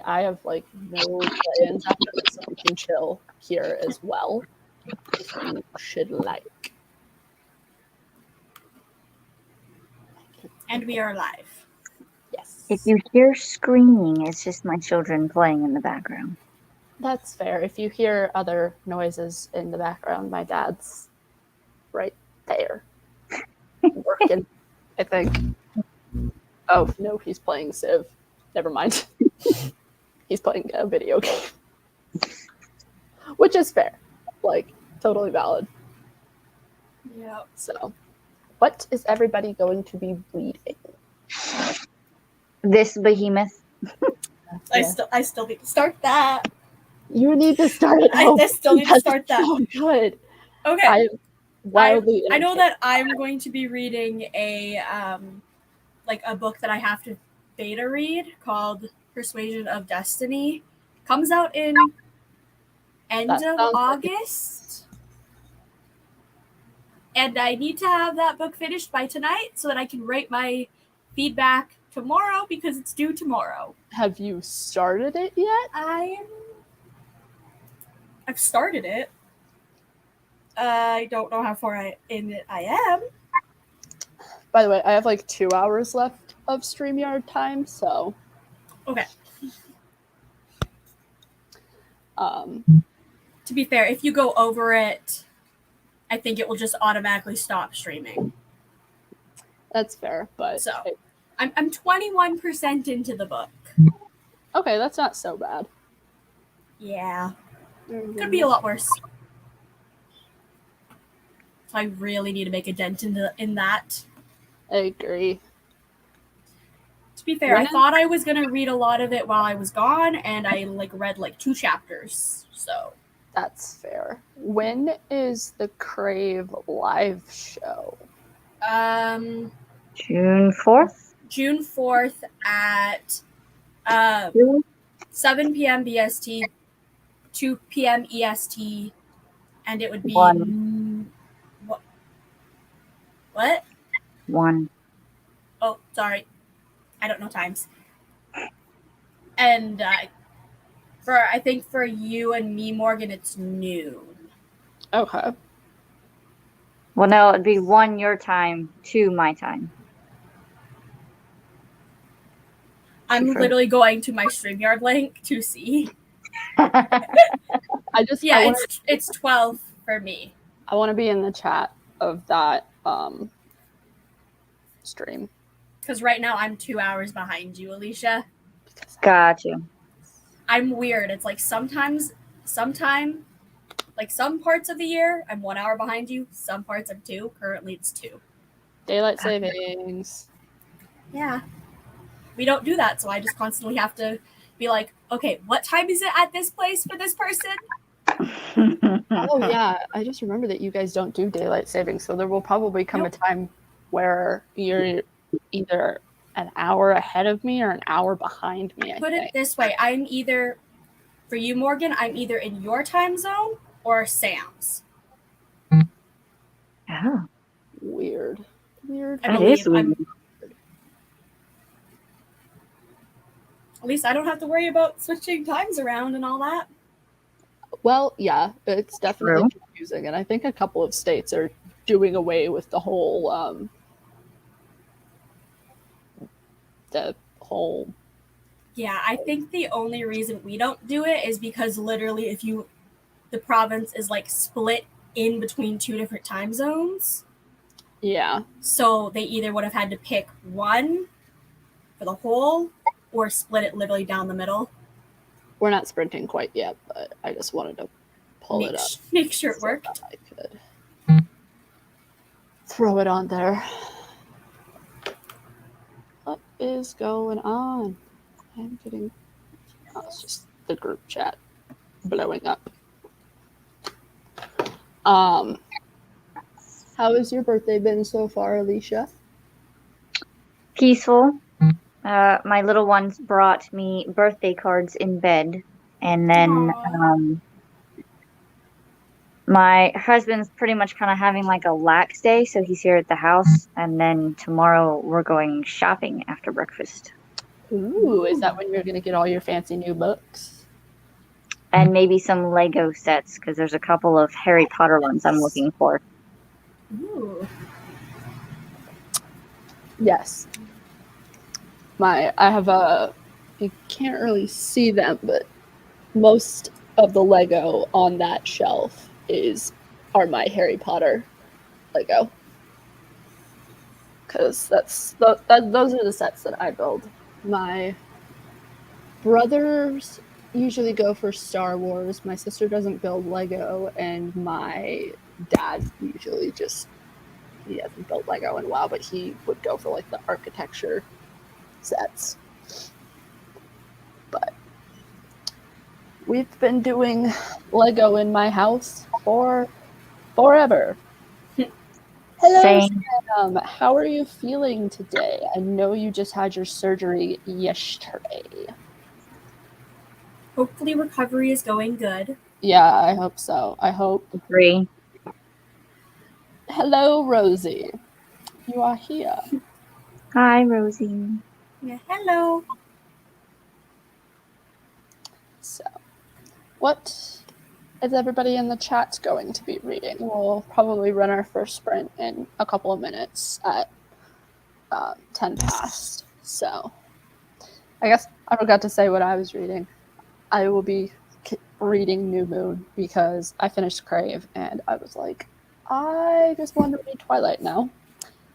I have like no plans after this, so we can chill here as well if you should like. And we are live. Yes. If you hear screaming, it's just my children playing in the background. That's fair. If you hear other noises in the background, my dad's right there working, I think. Oh, no, he's playing Civ. Never mind. He's playing a video game. Which is fair. Like, totally valid. Yep. So, what is everybody going to be reading? This behemoth. I still need to start that. You need to start it. I still need to start that. So good. Okay. I'm wildly I know that I'm going to be reading a book that I have to beta read called Persuasion of Destiny. Comes out in end of August. And I need to have that book finished by tonight so that I can write my feedback tomorrow because it's due tomorrow. Have you started it yet? I've started it. I don't know how far in it I am. By the way, I have like 2 hours left of StreamYard time, so. Okay. To be fair, if you go over it, I think it will just automatically stop streaming. That's fair, but so I'm 21% into the book. Okay, that's not so bad. Yeah. Could be a lot worse. So I really need to make a dent in that. I agree. To be fair, I thought I was gonna read a lot of it while I was gone, and I read 2 chapters. So that's fair. When is the Crave live show? June 4th. June 4th at 7 p.m. BST, 2 p.m. EST, and it would be 1. What? 1. Oh, sorry. I don't know times. And I think for you and me, Morgan, it's noon. Okay. Well, no, it'd be 1 your time, 2 my time. I'm literally going to my StreamYard link to see. It's 12 for me. I want to be in the chat of that stream. Because right now I'm 2 hours behind you, Alicia. Gotcha. I'm weird. It's like some parts of the year I'm 1 hour behind you. Some parts I'm 2. Currently it's 2. Daylight savings. Yeah. We don't do that, so I just constantly have to be like, okay, what time is it at this place for this person? Oh yeah, I just remember that you guys don't do daylight savings, so there will probably come a time where you're either an hour ahead of me or an hour behind me. Put it this way, for you, Morgan, I'm either in your time zone or Sam's. Oh. Weird. That is weird. At least I don't have to worry about switching times around and all that. Well, yeah, it's definitely confusing, and I think a couple of states are doing away with the whole Yeah, I think the only reason we don't do it is because literally the province is split in between 2 different time zones. Yeah. So they either would have had to pick one for the whole or split it literally down the middle. We're not sprinting quite yet, but I just wanted to pull it up. Make sure it worked. I could throw it on there. What is going on? I'm getting... Oh, it's just the group chat blowing up. How has your birthday been so far, Alicia? Peaceful. My little ones brought me birthday cards in bed, and then my husband's pretty much kind of having a lax day, so he's here at the house, and then tomorrow we're going shopping after breakfast. Ooh, is that when you're going to get all your fancy new books? And maybe some Lego sets, because there's a couple of Harry Potter ones I'm looking for. Ooh. Yes. I have you can't really see them, but most of the Lego on that shelf are my Harry Potter Lego. Because those are the sets that I build. My brothers usually go for Star Wars. My sister doesn't build Lego, and my dad usually he hasn't built Lego in a while, but he would go for like the architecture sets. But we've been doing Lego in my house for forever. Hello, Same. Sam. How are you feeling today? I know you just had your surgery yesterday. Hopefully recovery is going good. Yeah, I hope so. I hope. Agree. Hello, Rosie. You are here. Hi, Rosie. Yeah, hello. So, what is everybody in the chat going to be reading? We'll probably run our first sprint in a couple of minutes at 10 past. So, I guess I forgot to say what I was reading. I will be reading New Moon because I finished Crave and I was like, I just want to read Twilight now.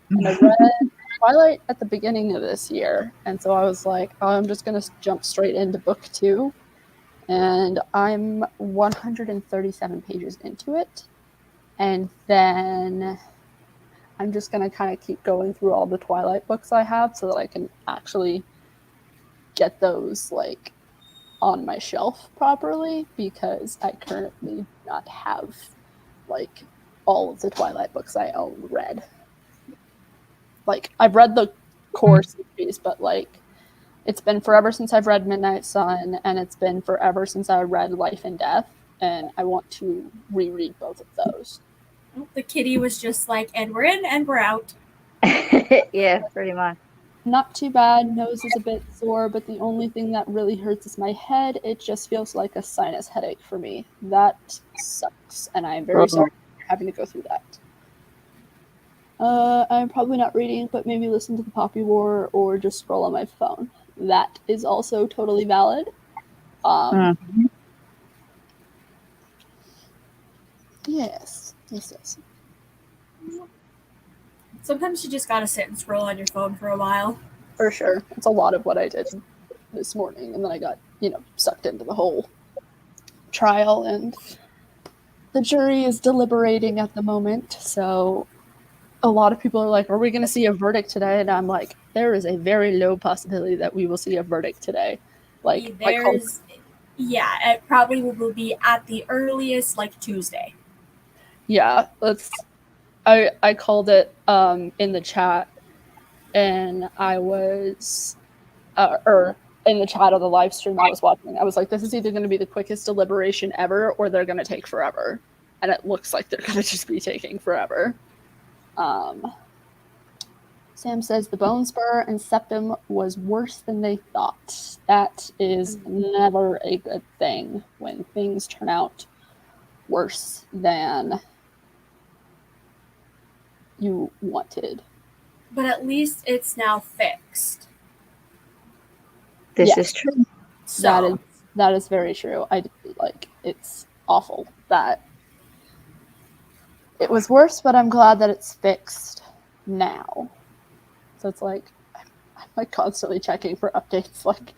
And I read Twilight at the beginning of this year. And so I was like, oh, I'm just going to jump straight into book 2. And I'm 137 pages into it. And then I'm just going to kind of keep going through all the Twilight books I have so that I can actually get those like on my shelf properly, because I currently do not have like all of the Twilight books I own read. Like, I've read the core series, but like it's been forever since I've read Midnight Sun, and it's been forever since I read Life and Death, and I want to reread both of those. The kitty was just like, and we're in and we're out. Yeah, pretty much. Not too bad. Nose is a bit sore, but the only thing that really hurts is my head. It just feels like a sinus headache for me. That sucks, and I'm very sorry for having to go through that. I'm probably not reading, but maybe listen to the Poppy War or just scroll on my phone. That is also totally valid. Yes. Sometimes you just gotta sit and scroll on your phone for a while. For sure. It's a lot of what I did this morning, and then I got, sucked into the whole trial, and the jury is deliberating at the moment, so a lot of people are like, are we going to see a verdict today? And I'm like, there is a very low possibility that we will see a verdict today. Like, yeah, it probably will be at the earliest, like Tuesday. Yeah, I called it in the chat, and I was, or in the chat of the live stream I was watching, I was like, this is either going to be the quickest deliberation ever, or they're going to take forever. And it looks like they're going to just be taking forever. Sam says the bone spur and septum was worse than they thought. That is never a good thing when things turn out worse than you wanted. But at least it's now fixed. This is true. So that is very true. It's awful that it was worse, but I'm glad that it's fixed now. So it's like I'm like constantly checking for updates. Like,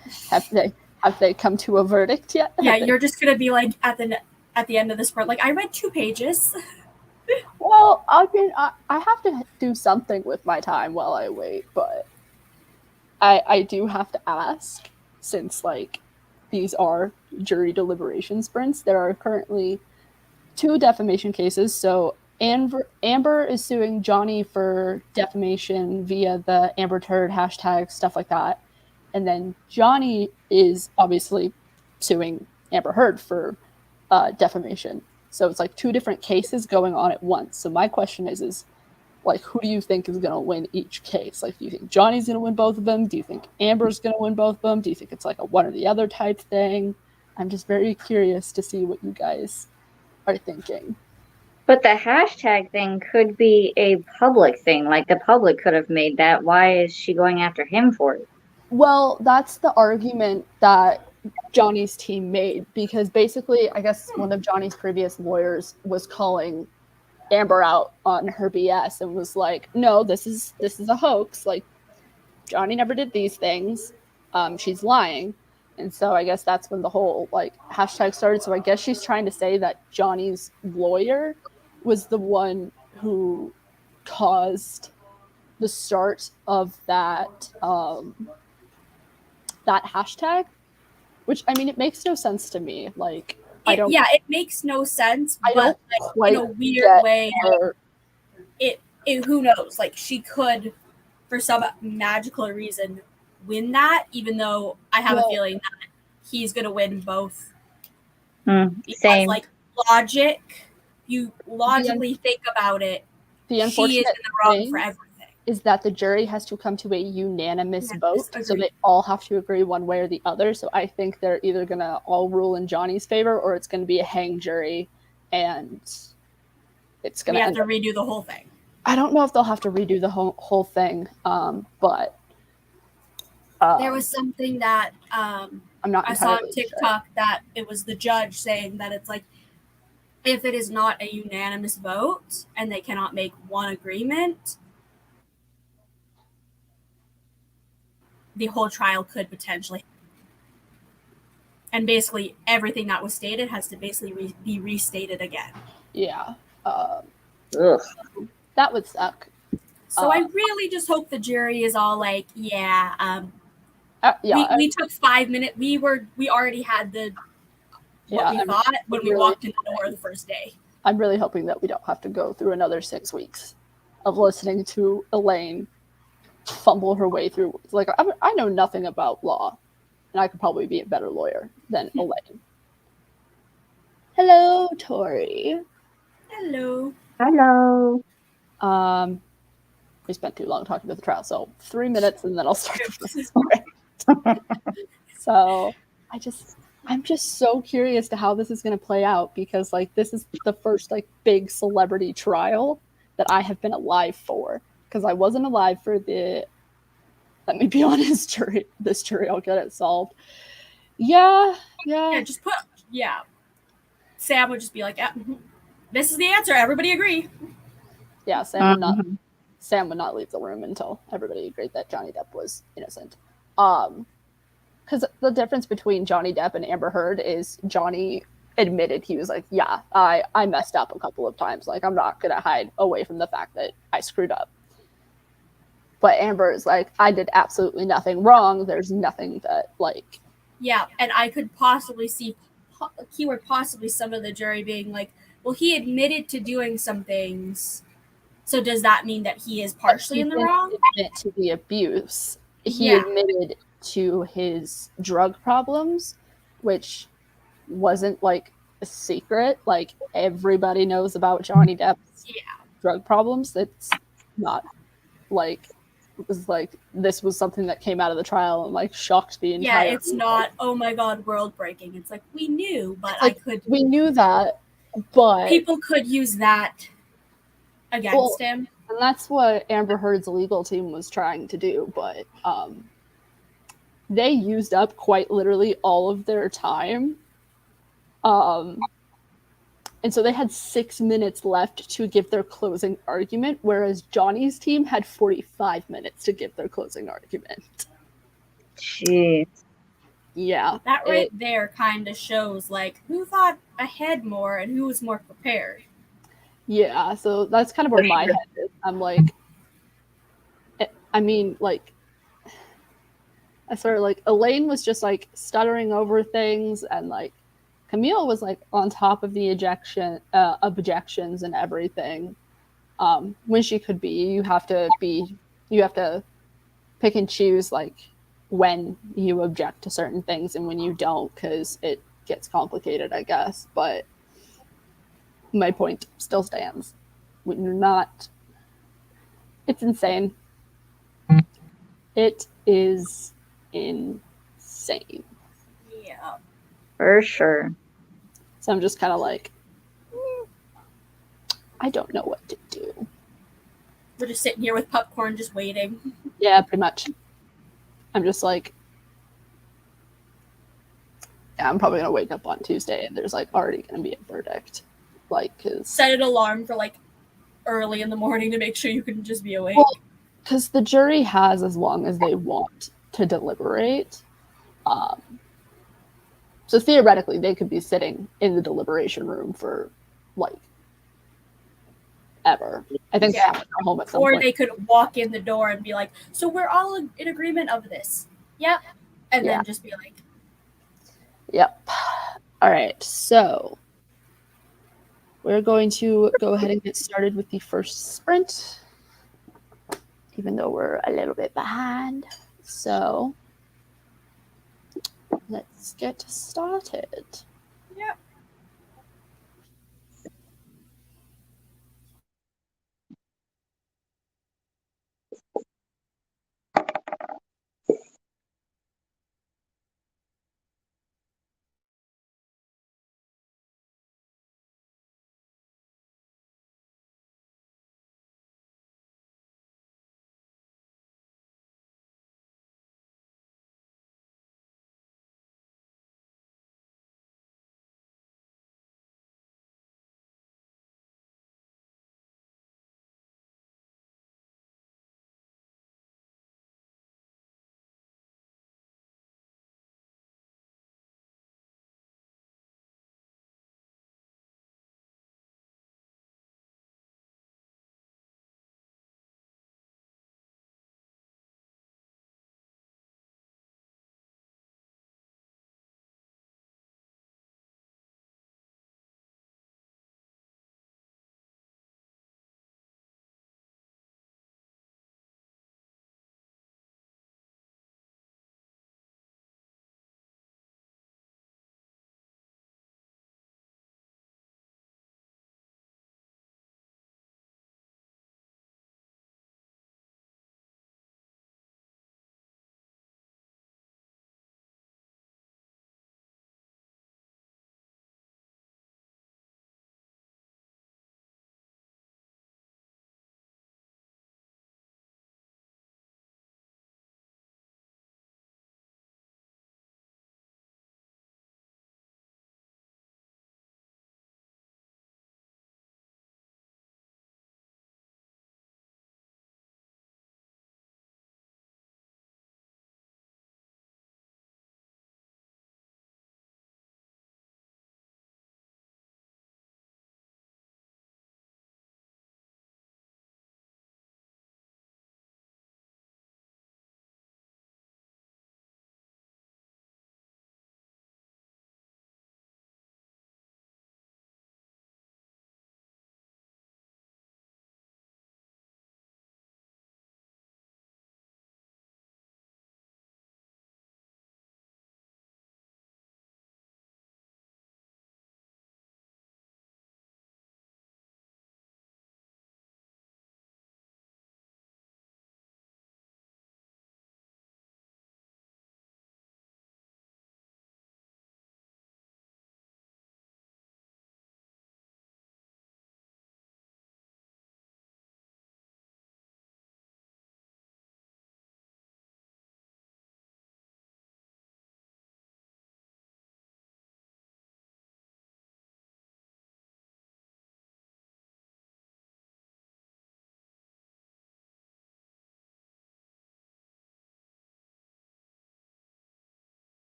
have they come to a verdict yet? Yeah, you're just gonna be like at the end of this part, like, I read 2 pages. Well, I mean, I have to do something with my time while I wait, but I do have to ask, since like these are jury deliberation sprints. There are currently 2 defamation cases. So Amber is suing Johnny for defamation via the Amber Turd hashtag, stuff like that. And then Johnny is obviously suing Amber Heard for defamation. So it's like 2 different cases going on at once. So my question is like, who do you think is going to win each case? Like, do you think Johnny's going to win both of them? Do you think Amber's going to win both of them? Do you think it's like a one or the other type thing? I'm just very curious to see what you guys are thinking. But the hashtag thing could be a public thing. Like the public could have made that. Why is she going after him for it? Well, that's the argument that Johnny's team made, because basically, I guess one of Johnny's previous lawyers was calling Amber out on her BS and was like, "No, this is a hoax. Like, Johnny never did these things. She's lying." And so I guess that's when the whole like hashtag started. So I guess she's trying to say that Johnny's lawyer was the one who caused the start of that that hashtag, which, I mean, it makes no sense to me. Like, it makes no sense, I but don't like, in a weird way, it who knows? Like, she could, for some magical reason, win that, even though I have a feeling that he's gonna win both. Because, Same. like, you logically think about it, the she is in the wrong for everything. Is that the jury has to come to a unanimous vote, so they all have to agree one way or the other. So I think they're either going to all rule in Johnny's favor, or it's going to be a hang jury, and it's going to have to redo the whole thing. I don't know if they'll have to redo the whole thing, but there was something that I'm not I saw on TikTok that it was the judge saying that it's like, if it is not a unanimous vote and they cannot make one agreement, the whole trial could potentially, and basically everything that was stated has to basically be restated again. Yeah, that would suck. So I really just hope the jury is all like, we took 5 minutes. We already had what we thought when we walked in the door the first day. I'm really hoping that we don't have to go through another 6 weeks of listening to Elaine fumble her way through. Like, I know nothing about law, and I could probably be a better lawyer than Elaine. Hello, Tori. Hello. We spent too long talking about the trial, so 3 minutes, and then I'll start the story. So I'm just so curious to how this is going to play out, because like this is the first like big celebrity trial that I have been alive for, because I wasn't alive for the let me be honest jury. This jury, I'll get it solved. Yeah. Sam would just be like, this is the answer. Everybody agree. Yeah, Sam would not leave the room until everybody agreed that Johnny Depp was innocent. Because the difference between Johnny Depp and Amber Heard is Johnny admitted, he was like, yeah, I messed up a couple of times. Like, I'm not going to hide away from the fact that I screwed up. But Amber is like, I did absolutely nothing wrong. There's nothing that, like... Yeah, and I could possibly see, keyword possibly, some of the jury being like, well, he admitted to doing some things, so does that mean that he is partially in the wrong? He admitted to the abuse. He admitted to his drug problems, which wasn't, like, a secret. Like, everybody knows about Johnny Depp's drug problems. It's not, like... It was like, this was something that came out of the trial and like shocked the entire... Yeah, it's not, oh my god, world breaking. It's like, we knew, but like, we knew that, but people could use that against him. And that's what Amber Heard's legal team was trying to do, but they used up quite literally all of their time. And so they had 6 minutes left to give their closing argument, whereas Johnny's team had 45 minutes to give their closing argument. Jeez. Yeah. That there kind of shows, like, who thought ahead more and who was more prepared. Yeah, so that's kind of where my head is. I'm like, I mean, like, I sort of, like, Elaine was just, like, stuttering over things, and, like, Camille was like on top of the objections and everything. When she could be, you have to pick and choose like when you object to certain things and when you don't, because it gets complicated, I guess. But my point still stands. When you're not It's insane. It is insane. Yeah. For sure. So I'm just kind of like, I don't know what to do. We're just sitting here with popcorn, just waiting. Yeah, pretty much. I'm just like, yeah, I'm probably gonna wake up on Tuesday and there's like already gonna be a verdict, like, cause Set an alarm for like early in the morning to make sure you can just be awake. well, because the jury has as long as they want to deliberate. So theoretically, they could be sitting in the deliberation room for like ever. I think they have to go home at some Or point. they could walk in the door and be like, "So we're all in agreement of this." Yep. And Yeah. then just be like, Yep. All right. So we're going to go ahead and get started with the first sprint, even though we're a little bit behind. So let's get started. "Yep."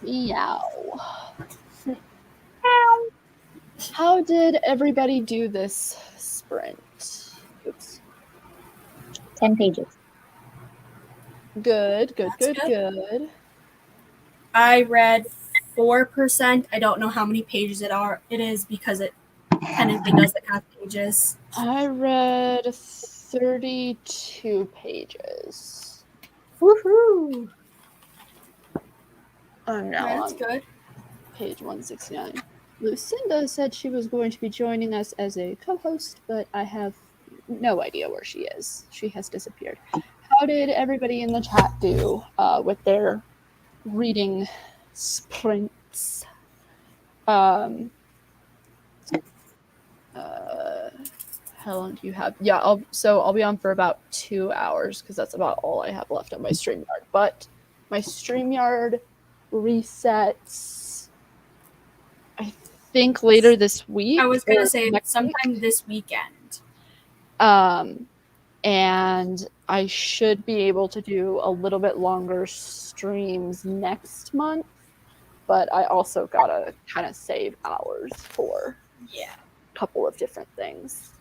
Meow. How did everybody do this sprint? Oops. 10 pages. Good. That's good. I read 4%. I don't know how many pages it is because it technically doesn't have pages. I read 32 pages. Woohoo! I'm now That's on good. page 169. Lucinda said she was going to be joining us as a co-host, but I have no idea where she is. She has disappeared. How did everybody in the chat do with their reading sprints? How long do you have? Yeah, I'll be on for about 2 hours because that's about all I have left on my StreamYard. But my StreamYard resets, I think, later this week. I was going or to say next sometime week. this weekend. And I should be able to do a little bit longer streams next month, but I also gotta kind of save hours for a couple of different things.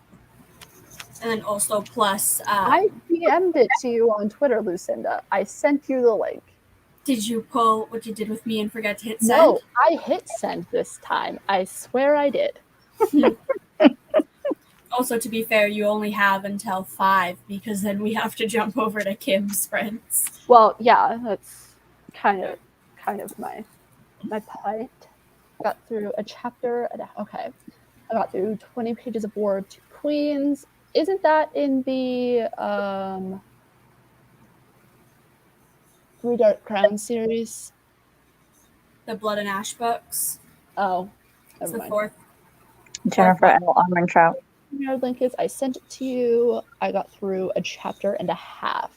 And then also plus... I DM'd it to you on Twitter, Lucinda. I sent you the link. Did you pull what you did with me and forget to hit send? No, I hit send this time. I swear I did. Also, to be fair, you only have until 5 because then we have to jump over to Kim's sprints. Well, yeah, that's kind of my point. Got through a chapter. Okay, I got through 20 pages of War of Two Queens. Isn't that in the Three Dark Crowns series? The Blood and Ash books. Oh, It's never the mind. 4th. Jennifer L. Armentrout. Link is, I sent it to you. I got through a chapter and a half.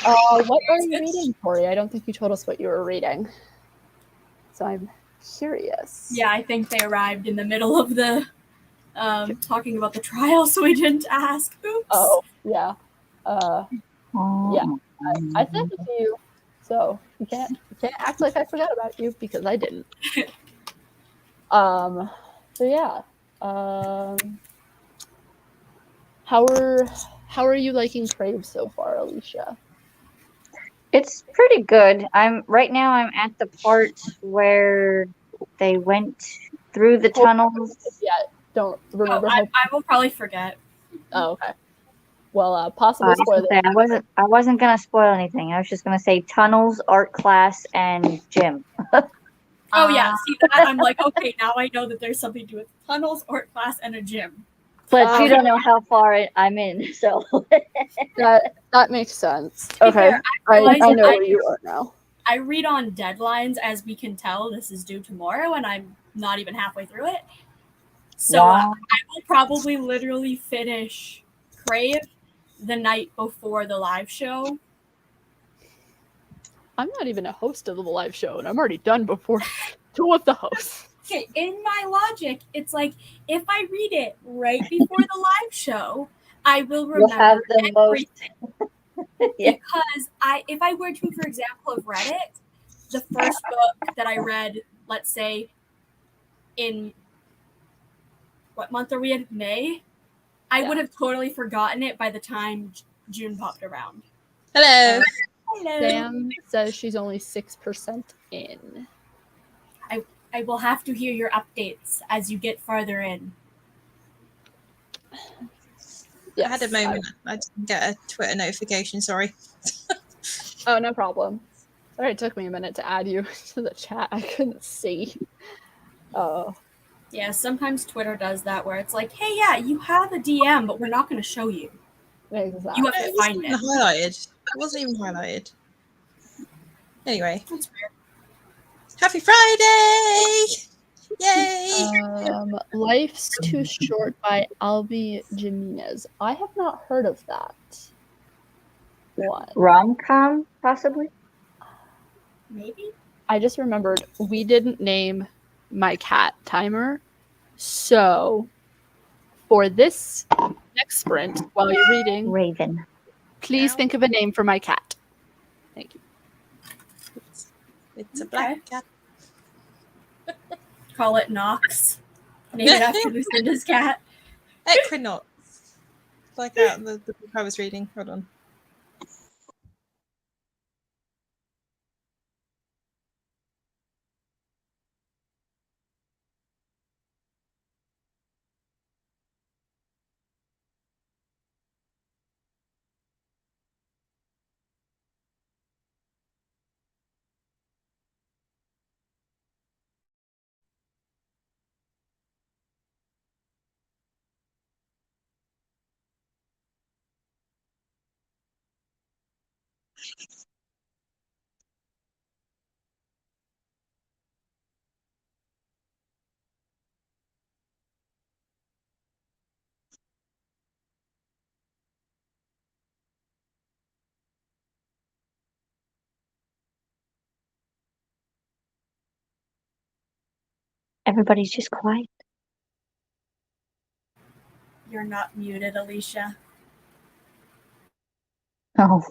What are you reading, Tori? I don't think you told us what you were reading. So I'm curious. Yeah, I think they arrived in the middle of the talking about the trial, so we didn't ask. Oops. Oh, yeah. Yeah. I sent it to you. So you can't act like I forgot about you because I didn't. So yeah. How are you liking Crave so far, Alicia? It's pretty good. I'm at the part where they went through the tunnels. Yeah, don't remember. I will probably forget. Oh, okay. Well, possible spoiler. I wasn't gonna spoil anything. I was just gonna say tunnels, art class, and gym. Oh yeah, see that? I'm like, okay, now I know that there's something to do with tunnels, art class, and a gym. But you don't know how far I'm in, so that makes sense. Okay, I know where you are now. I read on deadlines, as we can tell. This is due tomorrow, and I'm not even halfway through it. So I will probably literally finish Crave the night before the live show. I'm not even a host of the live show, and I'm already done before 2 of the hosts. Okay, in my logic, it's like if I read it right before the live show, I will remember everything. Yeah. Because if I were to, for example, have read it, the first book that I read, let's say, in what month are we in? May? I would have totally forgotten it by the time June popped around. Hello. Hello. Sam says she's only 6% in. I will have to hear your updates as you get farther in. Yes, I had a moment. I didn't get a Twitter notification, sorry. Oh, no problem. Sorry, it took me a minute to add you to the chat. I couldn't see. Oh. Yeah, sometimes Twitter does that where it's like, hey, yeah, you have a DM, but we're not going to show you. Exactly. You have to find it. Highlighted. It wasn't even highlighted. Anyway. That's weird. Happy Friday! Yay! Life's Too Short by Albi Jimenez. I have not heard of that one. Rom-com, possibly? Maybe? I just remembered we didn't name my cat Timer. So for this next sprint, while you're reading, Raven. Please think of a name for my cat. Thank you. It's a black cat. Call it Knox. Name it after Lucinda's cat. Equinox. Like out the book I was reading. Hold on. Everybody's just quiet. You're not muted, Alicia. Oh.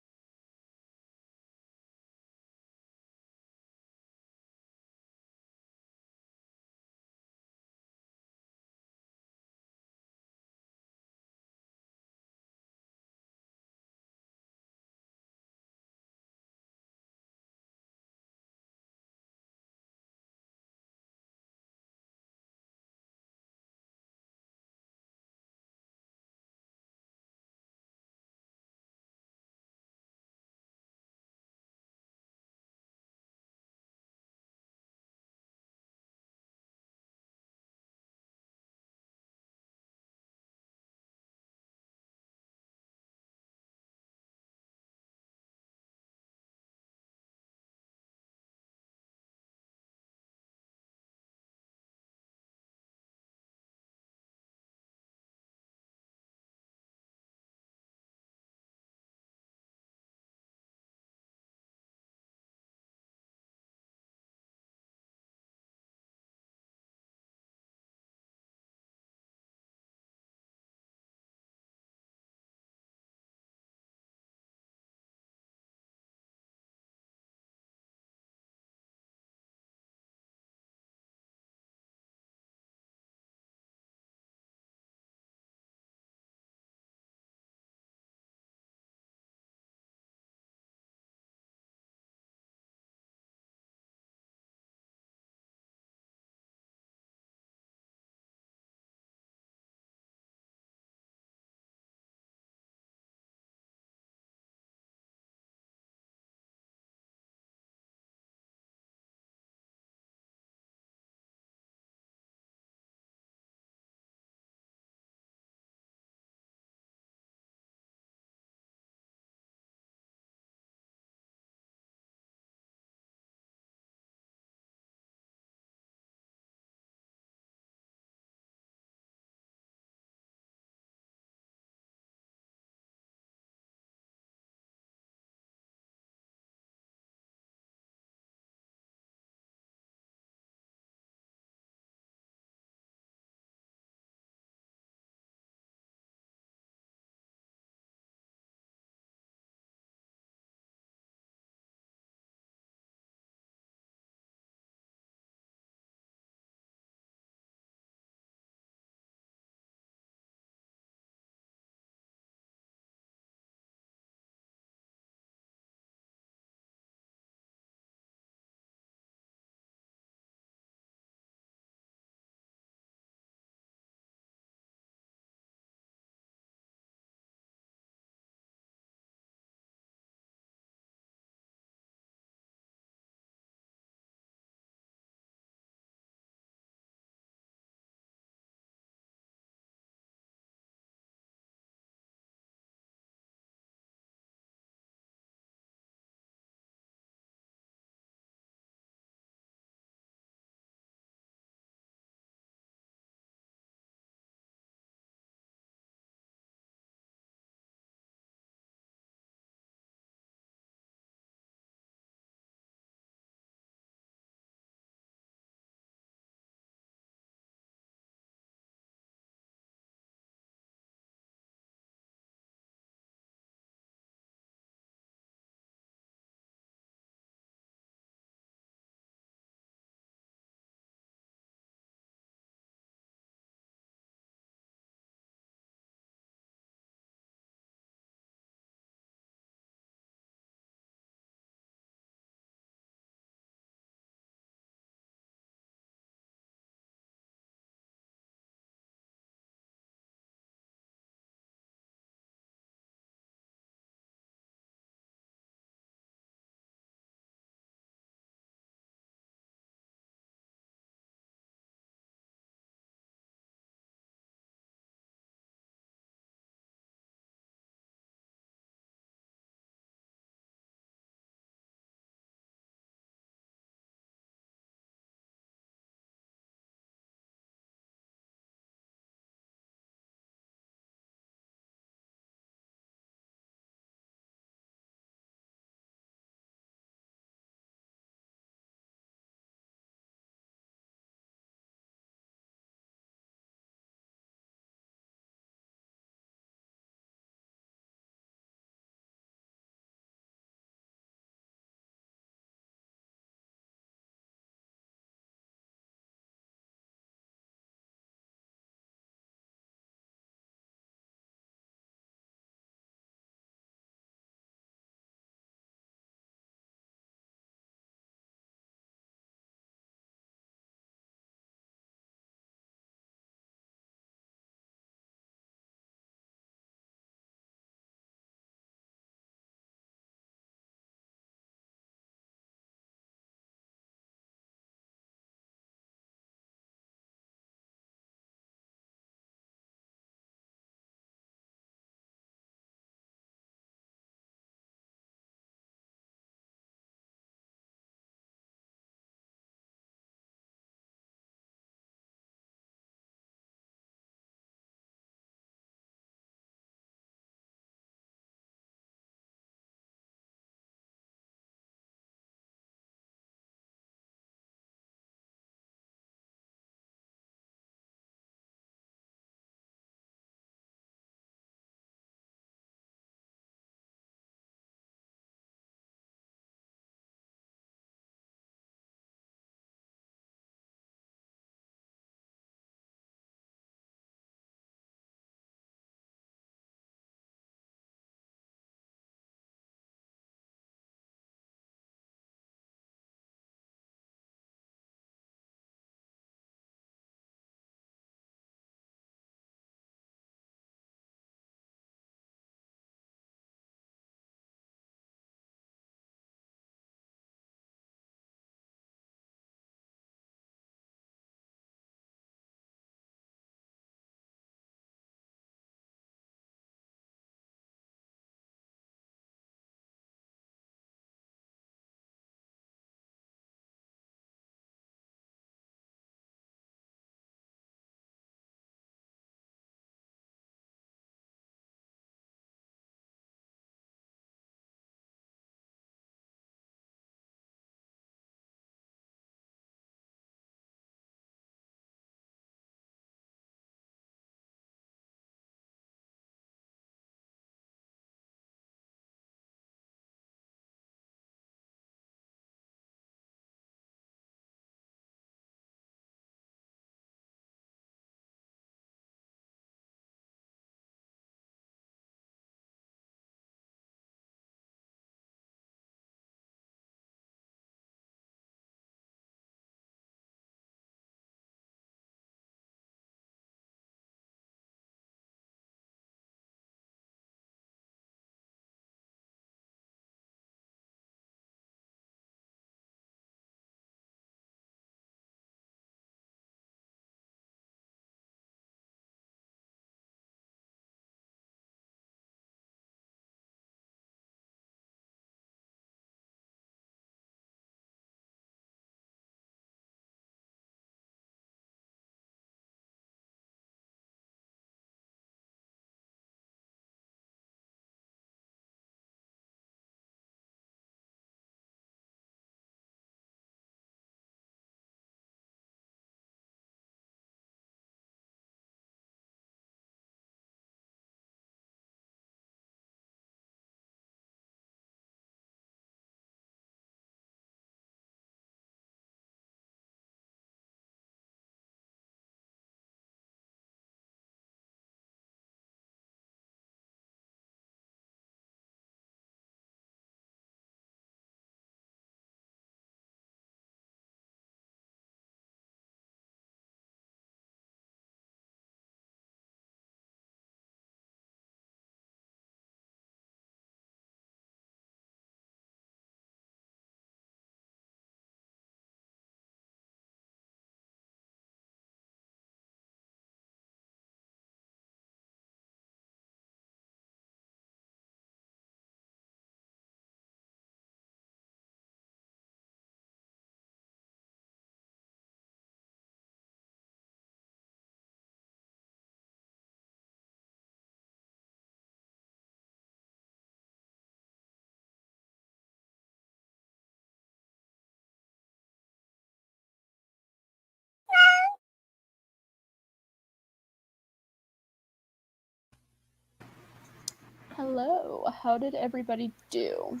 Hello. How did everybody do?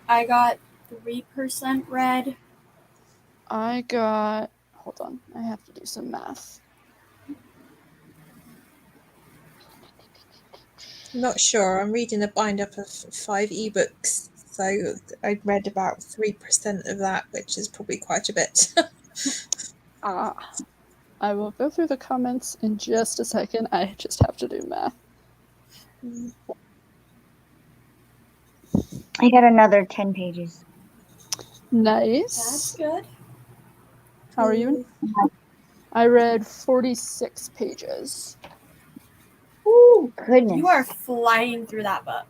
I got 3% red. I got. Hold on. I have to do some math. I'm not sure. I'm reading a bind-up of 5 ebooks, so I read about 3% of that, which is probably quite a bit. I will go through the comments in just a second. I just have to do math. I got another 10 pages. Nice. That's good. How are you? I read 46 pages. Oh, goodness. You are flying through that book.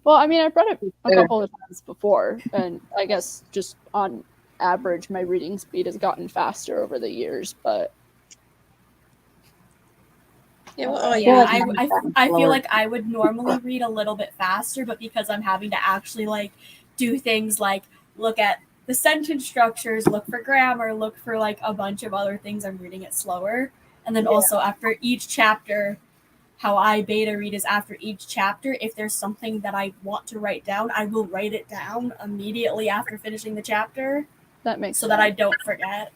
Well, I mean, I've read it a couple of times before, and I guess just on average, my reading speed has gotten faster over the years, but... Yeah, what are you Yeah, reading? I feel like I would normally read a little bit faster, but because I'm having to actually like do things like look at the sentence structures, look for grammar, look for like a bunch of other things, I'm reading it slower. And then also after each chapter, how I beta read is after each chapter, if there's something that I want to write down, I will write it down immediately after finishing the chapter. That makes so sense. that I don't forget.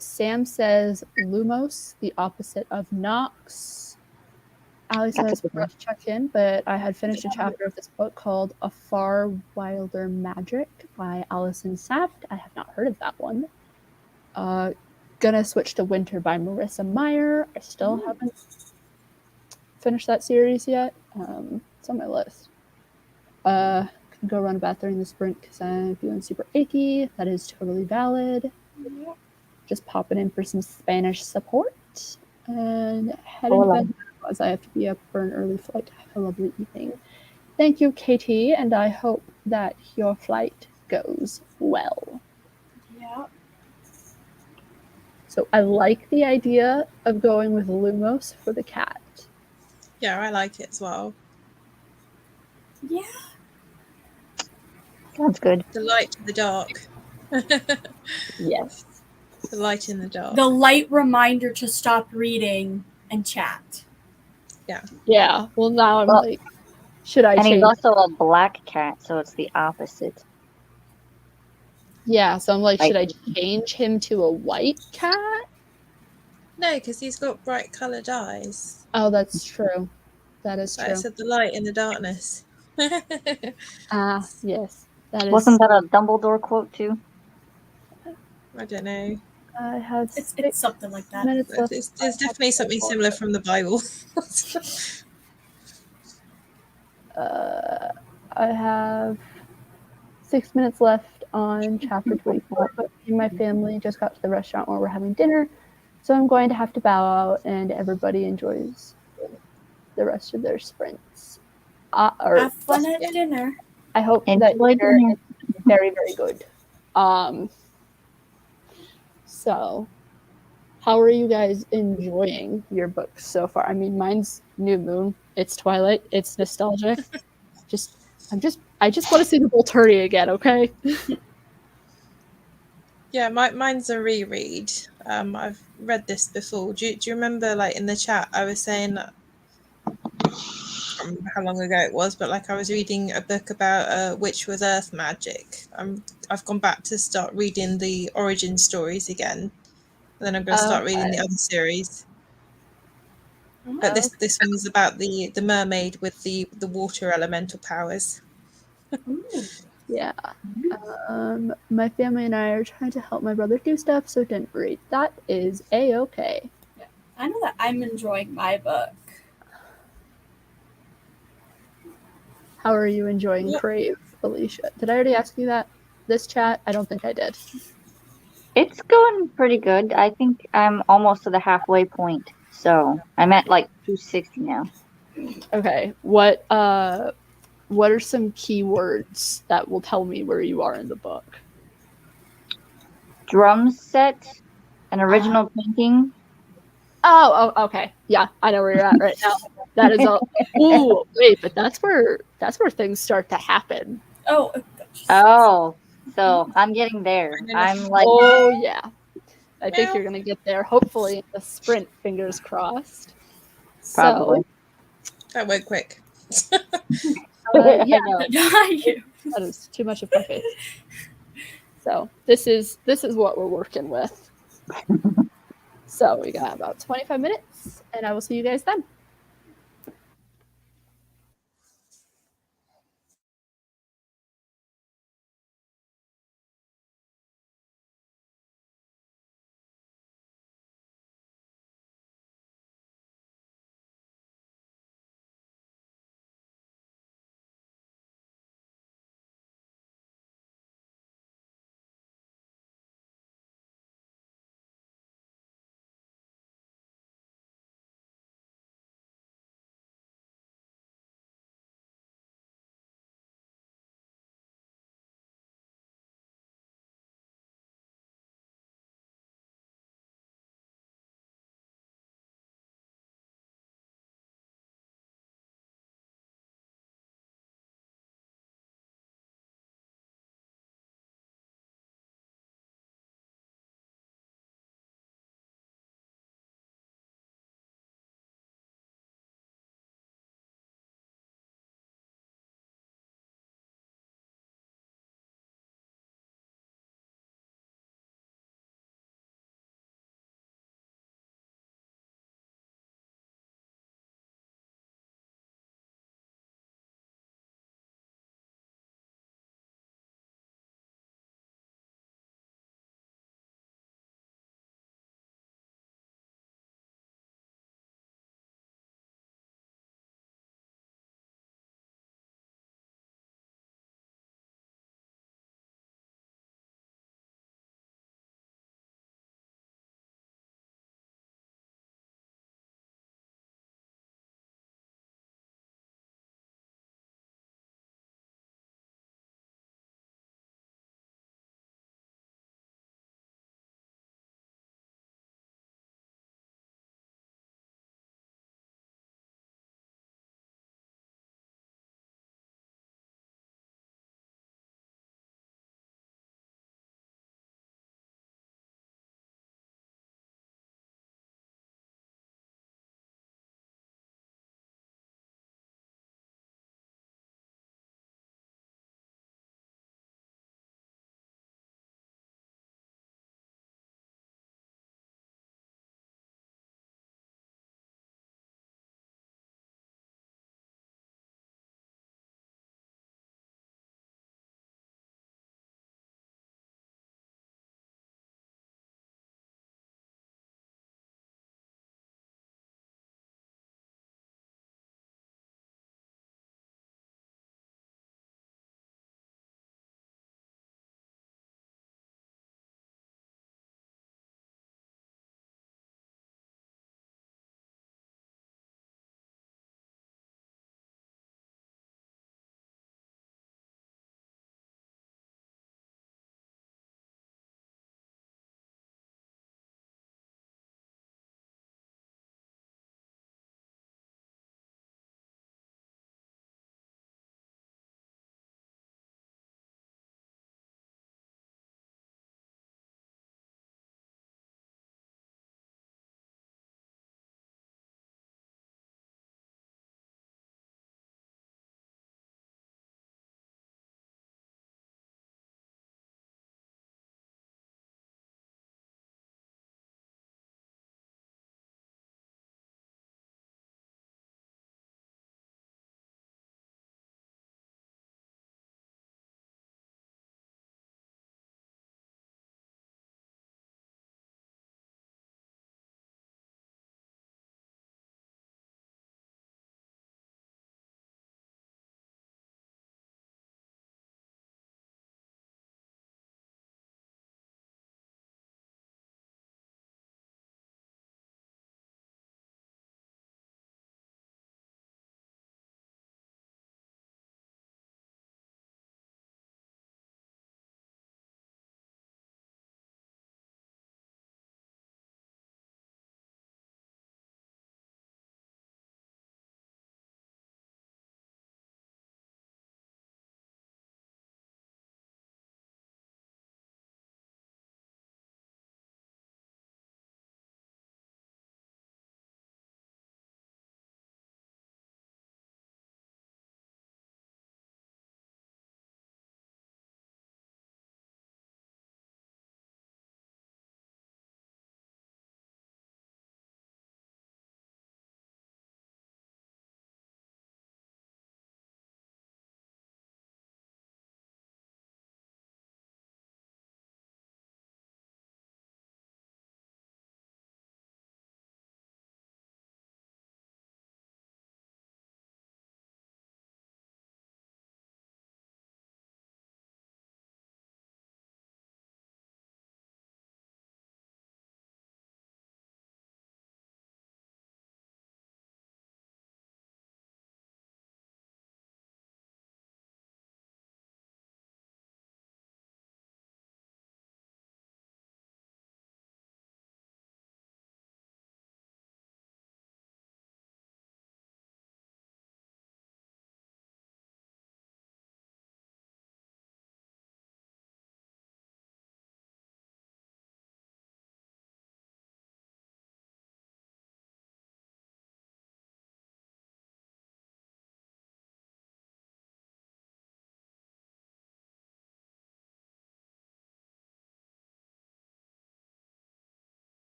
Sam says Lumos, the opposite of Nox. Ali says, forgot to check in, but I had finished a chapter of this book called A Far Wilder Magic by Alison Saft. I have not heard of that one. Gonna switch to Winter by Marissa Meyer. I still haven't finished that series yet. It's on my list. Can go run a bath during the sprint because I'm feeling super achy. That is totally valid. Just popping in for some Spanish support and heading to bed as I have to be up for an early flight. Have a lovely evening. Thank you, Katie, and I hope that your flight goes well. Yeah. So I like the idea of going with Lumos for the cat. Yeah, I like it as well. Yeah. Sounds good. The light in the dark. Yes. The light in the dark. The light reminder to stop reading and chat. Yeah. Well, now I'm like, should I And change? he's also a black cat, so it's the opposite. Yeah, so I'm like, Right. should I change him to a white cat? No, because he's got bright coloured eyes. Oh, that's true. That is Like I true. said, the light in the darkness. Yes. That is. Wasn't that a Dumbledore quote too? I don't know. I have It's something like that. minutes left. There's definitely something similar from the Bible. I have 6 minutes left on chapter 24, but me and my family just got to the restaurant where we're having dinner, so I'm going to have to bow out, and everybody enjoys the rest of their sprints. Have fun at dinner. I hope that Enjoy dinner dinner. is very, very good. So, how are you guys enjoying your books so far? I mean, mine's New Moon. It's Twilight. It's nostalgic. I just want to see the Volturi again. Okay. Yeah, mine's a reread. I've read this before. Do you remember, like in the chat, I was saying, I can't remember how long ago it was, but like I was reading a book about a witch with earth magic. I've gone back to start reading the origin stories again, and then I'm going to start reading the other series. But this one was about the mermaid with the water elemental powers. Yeah. My family and I are trying to help my brother do stuff, so didn't read. That is A-okay. I know that I'm enjoying my book. How are you enjoying Crave, Alicia? Did I already ask you that? This chat? I don't think I did. It's going pretty good. I think I'm almost to the halfway point. So I'm at like 260 now. Okay. What are some keywords that will tell me where you are in the book? Drum set, an original painting. Oh, okay. Yeah, I know where you're at right now. That is all. Ooh, wait, but that's where things start to happen. Oh, So I'm getting there. I'm like, oh yeah. I think you're gonna get there. Hopefully, in the sprint. Fingers crossed. Probably. So, That went quick. Yeah, I no, know. that is too much of my face. So this is what we're working with. So we got about 25 minutes, and I will see you guys then.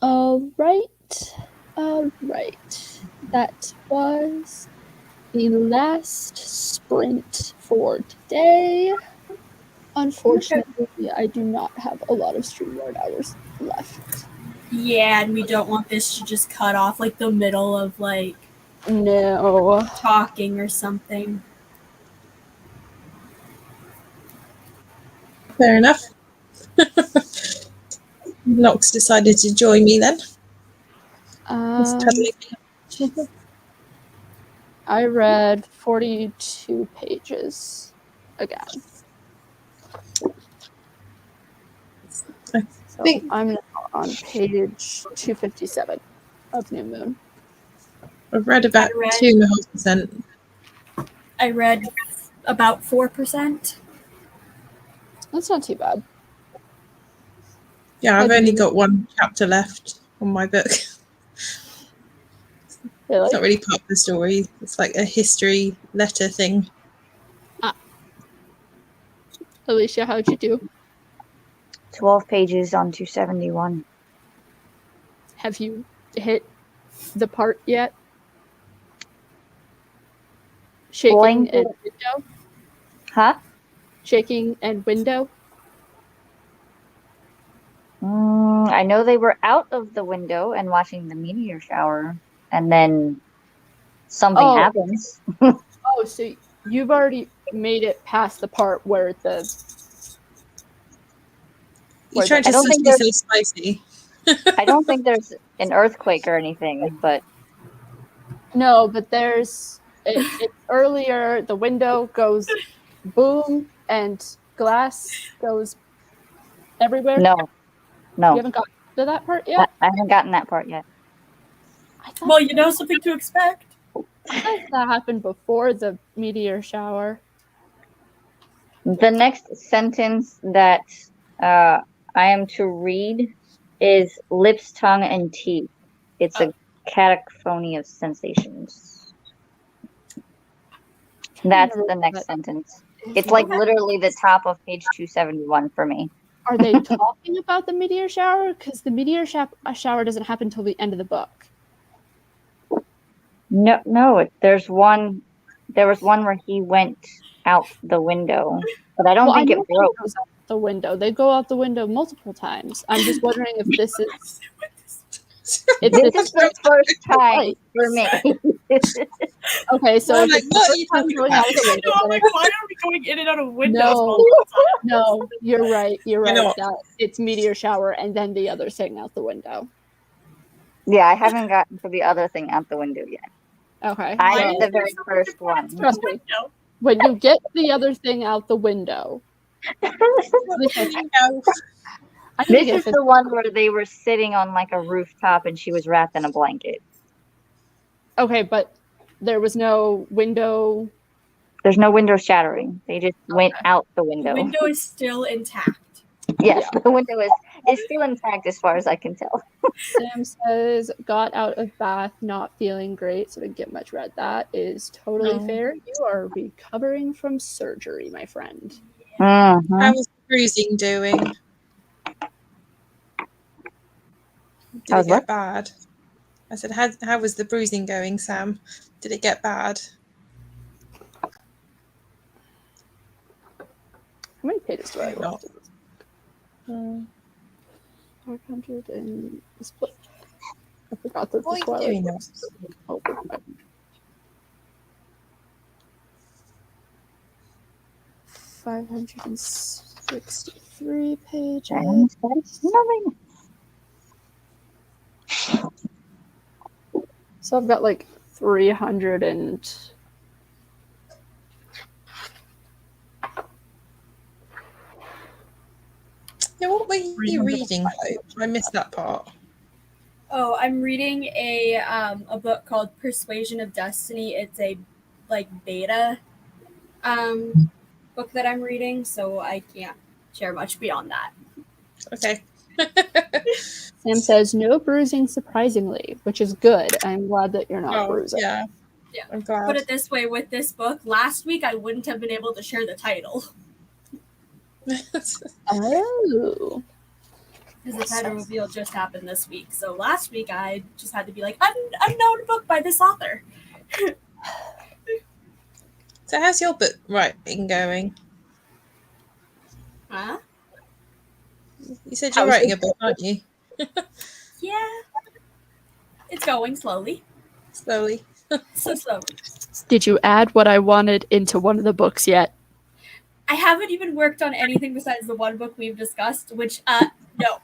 All right. That was the last sprint for today. Unfortunately, I do not have a lot of StreamYard hours left. Yeah, and we don't want this to just cut off like the middle of like No. talking or something. Fair enough. Nox decided to join me then. He's cuddling. I read 42 pages again. I So think I'm now on page 257 of New Moon. I've read about 2.5%. I read about 4%. That's not too bad. Yeah, I've Have only you- got one chapter left on my book. Really? It's not really part of the story. It's like a history letter thing. Alicia, how'd you do? 12 pages on 271. Have you hit the part yet? Shaking Blanket. and window? Huh? Shaking and window? I know they were out of the window and watching the meteor shower, and then something Oh. happens. Oh, so you've already made it past the part where the... You tried I to don't think be so there's- spicy. I don't think there's an earthquake or anything, but No, but there's... It's earlier, the window goes boom, and glass goes everywhere. no. You haven't gotten to that part yet? I haven't gotten that part yet. I thought Well, you know something to expect. that happened before the meteor shower. The next sentence that I am to read is lips, tongue, and teeth. It's a cacophony of sensations. That's the next sentence. It's like literally the top of page 271 for me. Are they talking about the meteor shower? Because the meteor shower doesn't happen until the end of the book. No. There was one where he went out the window, but I don't think it broke. Goes out the window. They go out the window multiple times. I'm just wondering if this is. This is the first time for me. Okay, so Well, if like, it's what the are you first time talking going about? out the window, I'm then like, why are we going in and out of windows? no, you're right. You're You know right. what? That it's meteor shower and then the other thing out the window. Yeah, I haven't gotten to the other thing out the window yet. Okay. I'm the very first one. Trust me. When you get the other thing out the window, This is the one where they were sitting on like a rooftop and she was wrapped in a blanket. Okay, but there was no window. There's no window shattering. They just went out the window. The window is still intact. Yes, the window is still intact as far as I can tell. Sam says, got out of bath, not feeling great, so didn't get much read. That is totally fair. You are recovering from surgery, my friend. Mm-hmm. How was the bruising doing? Did it get bad? I said, how was the bruising going, Sam? Did it get bad? How many pages do I have left? 500 and split. I forgot that What the are you doing? Twilight. 563 pages. So I've got like 300 and... Yeah, what were you reading, Hope? I missed that part. Oh, I'm reading a book called Persuasion of Destiny. It's a like beta book that I'm reading, so I can't share much beyond that. Okay. Sam says, no bruising, surprisingly, which is good. I'm glad that you're not bruising. Yeah. Yeah. I'm glad. Put it this way, with this book, last week I wouldn't have been able to share the title. Oh. Because the title reveal just happened this week. So last week I just had to be like, unknown book by this author. So how's your book writing going? Huh? You said you're writing a book, aren't you? Yeah. It's going slowly. Slowly. So slowly. Did you add what I wanted into one of the books yet? I haven't even worked on anything besides the one book we've discussed, which, no.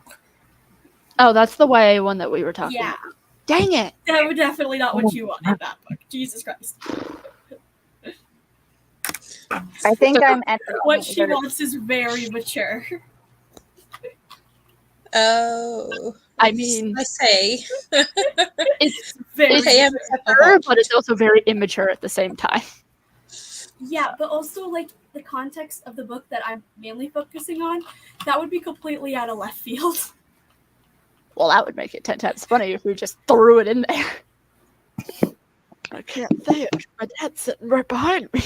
Oh, that's the YA one that we were talking Yeah. about. Dang it! That was definitely not what you wanted, that book. Jesus Christ. I think I'm at the What point she where wants is very mature. Oh. I mean, I say. it's Very KM mature, but it's also very immature at the same time. Yeah, but also, like, the context of the book that I'm mainly focusing on, that would be completely out of left field. Well, that would make it 10 times funny if we just threw it in there. I can't say it. My dad's sitting right behind me.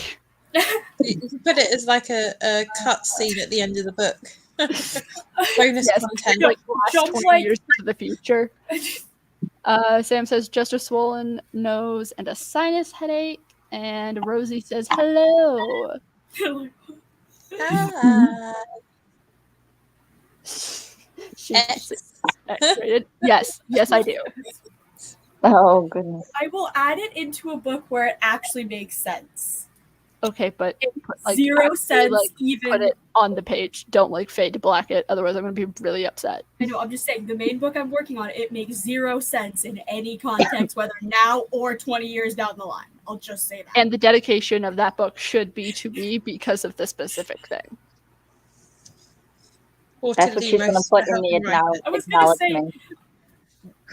You can put it as like a cut scene at the end of the book. Bonus Yes, content. like last Jump 20 like- years into the future. Sam says just a swollen nose and a sinus headache. And Rosie says hello. Ah. She's X-rated. Yes, I do. oh goodness. I will add it into a book where it actually makes sense. Okay, but like, Zero actually, sense, like, even. put it on the page. Don't like fade to black it. Otherwise, I'm going to be really upset. I know, I'm just saying, the main book I'm working on, it makes zero sense in any context, whether now or 20 years down the line. I'll just say that. And the dedication of that book should be to me because of the specific thing. Or That's to what she's going to Lemos put to in the help them write it. I was gonna say- acknowledgement.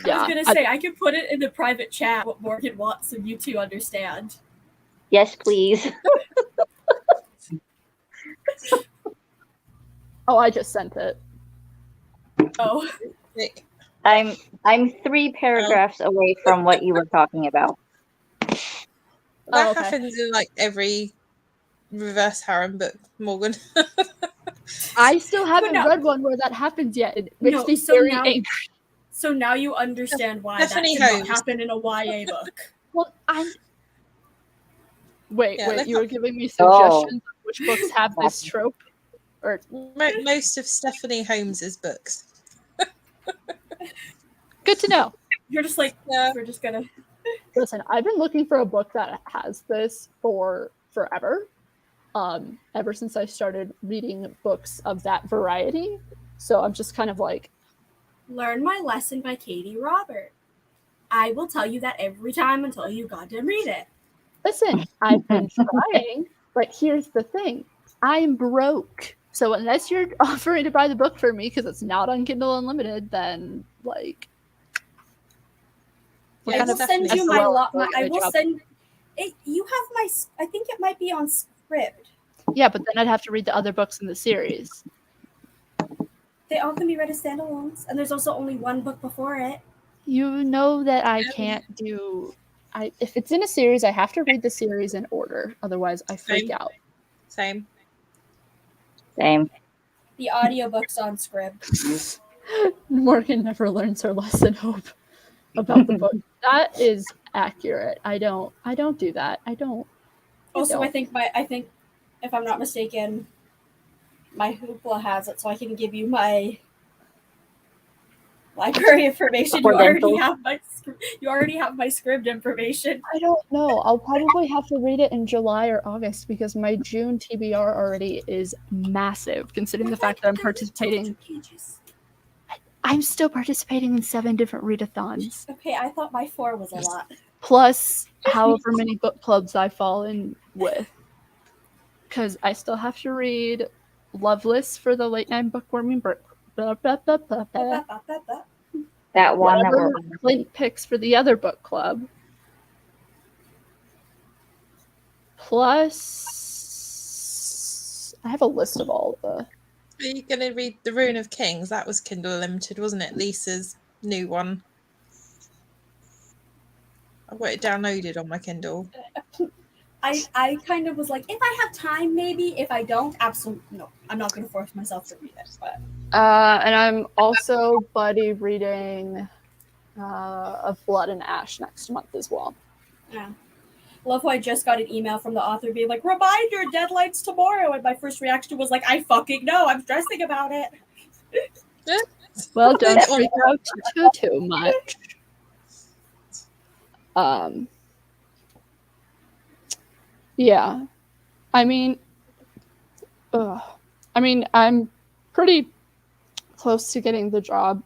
Yeah, I was gonna say, I could put it in the private chat what Morgan wants and you two understand. Yes, please. Oh, I just sent it. Oh, Nick. I'm 3 paragraphs away from what you were talking about. That okay. happens in like every reverse harem book, Morgan. I still haven't now- read one where that happens yet. It makes No, me so very now- angry. so now you understand why Stephanie that cannot Holmes. happen in a YA book. Well, Wait, Yeah, look you were up- giving me Oh. suggestions of which books have this trope? Or Most of Stephanie Holmes's books. good to know. You're just like, Yeah. we're just gonna. Listen, I've been looking for a book that has this for forever. Ever since I started reading books of that variety. So I'm just kind of like, Learn My Lesson by Katie Robert. I will tell you that every time until you goddamn read it. listen, I've been trying, but here's the thing. I'm broke. So unless you're offering to buy the book for me because it's not on Kindle Unlimited, then like what Yeah, I kind will of send you SOL my are lot. you I gonna will drop? send it. You have my. I think it might be on Scribd. Yeah, but then I'd have to read the other books in the series. They all can be read as standalones, and there's also only one book before it. You know that I can't do. If it's in a series, I have to read the series in order. Otherwise, I freak Same. out. Same. Same. The audiobook's on Scribd. Morgan never learns her lesson, Hope, about the book. That is accurate. I don't do that. I don't. Also, I I think if I'm not mistaken, my Hoopla has it, so I can give you my library information. You already have my Scribd information. I don't know. I'll probably have to read it in July or August because my June TBR already is massive, considering the fact that I'm participating. I'm still participating in 7 different readathons, Okay, I thought my 4 was a lot. plus however many book clubs I fall in with. Because I still have to read Loveless for the late night bookworming book. That one that Whatever we're Clint picks for the other book club. Plus, I have a list of all of the. Are you going to read The Ruin of Kings? That was Kindle Limited, wasn't it? Lisa's new one. I've got it downloaded on my Kindle. I kind of was like, if I have time, maybe. If I don't, absolutely no. I'm not going to force myself to read it. But And I'm also buddy reading of Blood and Ash next month as well. yeah, love how I just got an email from the author being like, reminder, deadline's tomorrow, and my first reaction was like, I fucking know. I'm stressing about it. Well, don't It's on- freak out too much. Yeah, I mean, I'm pretty close to getting the job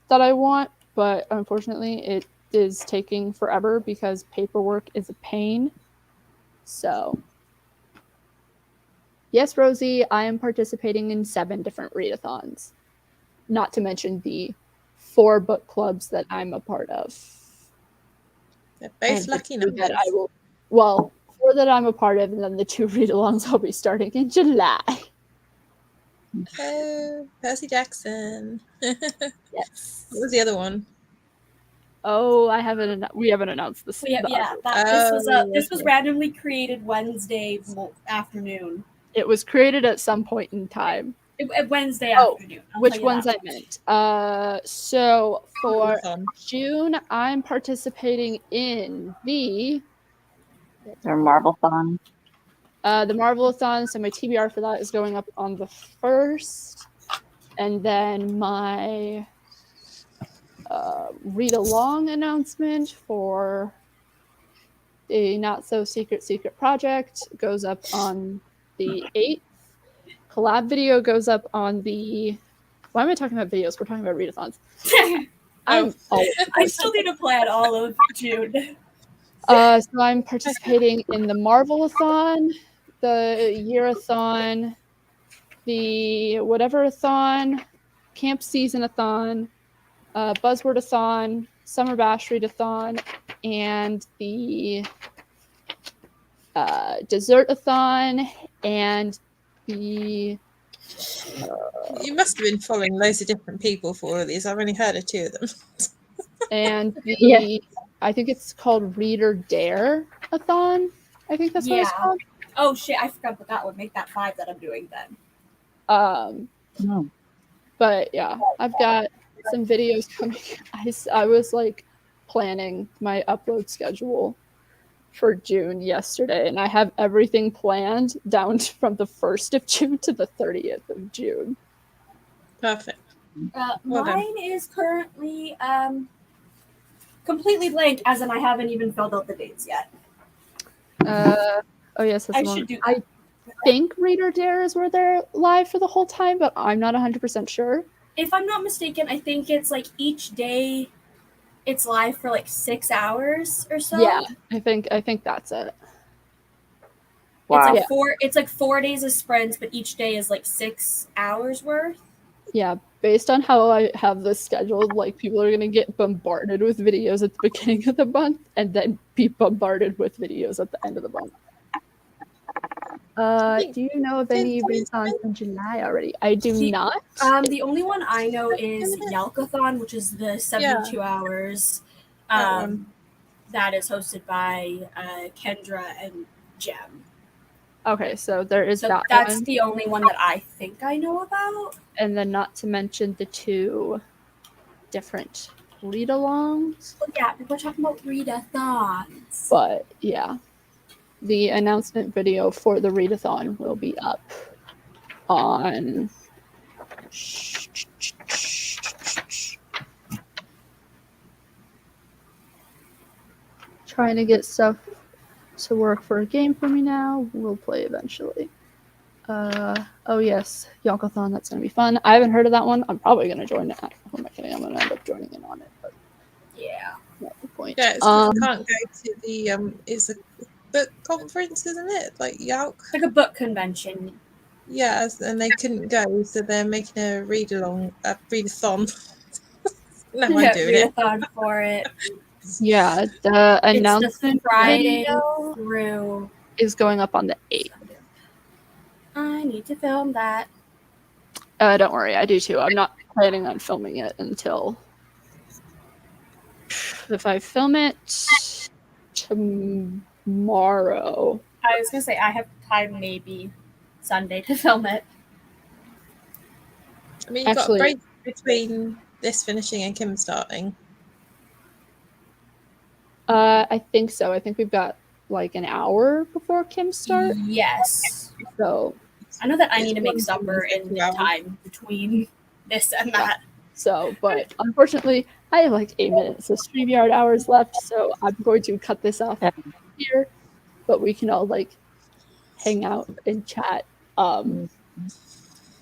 that I want, but unfortunately, it is taking forever because paperwork is a pain. So, yes, Rosie, I am participating in 7 different readathons, not to mention the 4 book clubs that I'm a part of. They're both And lucky the 2 numbers. that I will, well, 4 that I'm a part of, and then the 2 read-alongs I'll be starting in July. Oh, Percy Jackson. Yes. What was the other one? Oh, we haven't announced this. But yeah, this was randomly created Wednesday afternoon. It was created at some point in time. Wednesday afternoon. Which ones I meant? So for June, I'm participating in the Marvel-thon. The Marvel-a-thon. So my TBR for that is going up on the 1st, and then my read along announcement for the Not So Secret Project goes up on the 8th. Collab video goes up on the. Why am I talking about videos? We're talking about readathons. I still need to plan all of June. So I'm participating in the Marvel-a-thon, the Year-a-thon, the whatever-a-thon, Camp Season-a-thon, Buzzword-a-thon, Summer Bash Read-a-thon, and the Dessert-a-thon, and the... You must have been following loads of different people for all of these. I've only heard of 2 of them. And the... I think it's called Reader Dare-a-thon. I think that's what it's called. Oh shit, I forgot about that one. Make that 5 that I'm doing then. But yeah, I've got some videos coming. I was like planning my upload schedule for June yesterday, and I have everything planned down from the 1st of June to the 30th of June. Perfect. Mine is currently completely blank, as in I haven't even filled out the dates yet. Oh yes, that's I the one. should do that. I think Reader Dares were there live for the whole time, but I'm not 100% sure. If I'm not mistaken, I think it's like each day it's live for like 6 hours or so. Yeah, I think that's it. Wow. It's like 4 days of sprints, but each day is like 6 hours worth. Yeah, based on how I have this scheduled, like people are gonna get bombarded with videos at the beginning of the month and then be bombarded with videos at the end of the month. Do you know of any readathons in July already? I do not. The only one I know is Yalkathon, which is the 72 hours. That is hosted by Kendra and Jem. Okay, so there is that that's one. the only one that I think I know about. And then not to mention the 2 different read-alongs. Well, yeah, we're talking about readathons. But yeah, the announcement video for the readathon will be up on... Trying to get stuff to work for a game for me now. We'll play eventually. Oh yes, Yonkathon, that's gonna be fun. I haven't heard of that one. I'm probably gonna join it. Who am I kidding? I'm gonna end up joining in on it, but yeah, not the point. Yeah, it's you can't go to the it's a book conference, isn't it? Like Yalk. Like a book convention. Yes, and they couldn't go, so they're making a readathon. No, I'm doing it. Readathon for it. Yeah, the announcement Friday video through is going up on the 8th. I need to film that. Don't worry, I do too. I'm not planning on filming it until if I film it tomorrow. I was gonna say I have time maybe Sunday to film it. I mean, you've got a Actually- break between this finishing and Kim starting. I think so. I think we've got like an hour before Kim starts. Yes. So I know that I It's need to make 1 supper in the 2 hours. time between this and that. but unfortunately, I have like 8 minutes of StreamYard hours left, so I'm going to cut this off here. But we can all like hang out and chat and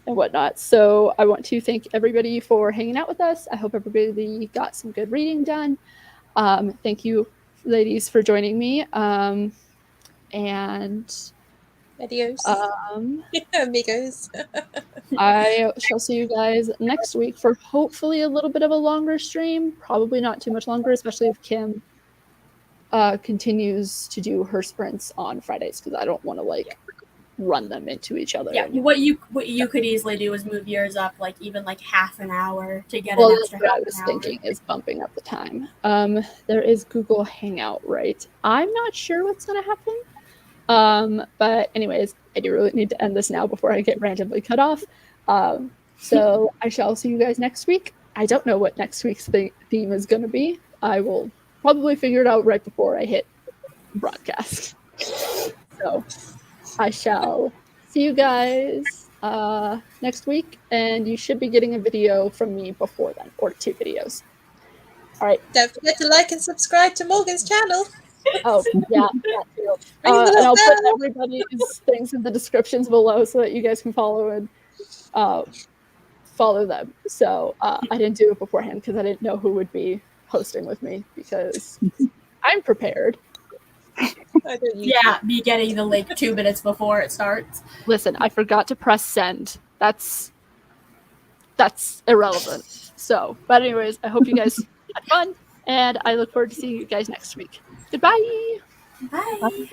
whatnot. So I want to thank everybody for hanging out with us. I hope everybody got some good reading done. Thank you, ladies, for joining me. And Adios. Amigos. I shall see you guys next week for hopefully a little bit of a longer stream. Probably not too much longer, especially if Kim continues to do her sprints on Fridays, because I don't want to like run them into each other. Yeah, what you could easily do is move yours up like even like half an hour to get Well, an that's extra what half I was an hour. thinking, is bumping up the time. There is Google Hangout, right? I'm not sure what's gonna happen. But anyways, I do really need to end this now before I get randomly cut off. So I shall see you guys next week. I don't know what next week's theme is gonna be. I will probably figure it out right before I hit broadcast. So I shall see you guys next week, and you should be getting a video from me before then, or 2 videos. All right. Don't forget to like and subscribe to Morgan's channel. Oh, yeah, that too. Ring the And I'll put bell. everybody's things in the descriptions below so that you guys can follow and follow them. So I didn't do it beforehand because I didn't know who would be hosting with me, because I'm prepared. I don't use Yeah, me getting the link 2 minutes before it starts. Listen, I forgot to press send. That's irrelevant. So, but anyways, I hope you guys had fun, and I look forward to seeing you guys next week. Goodbye. Bye.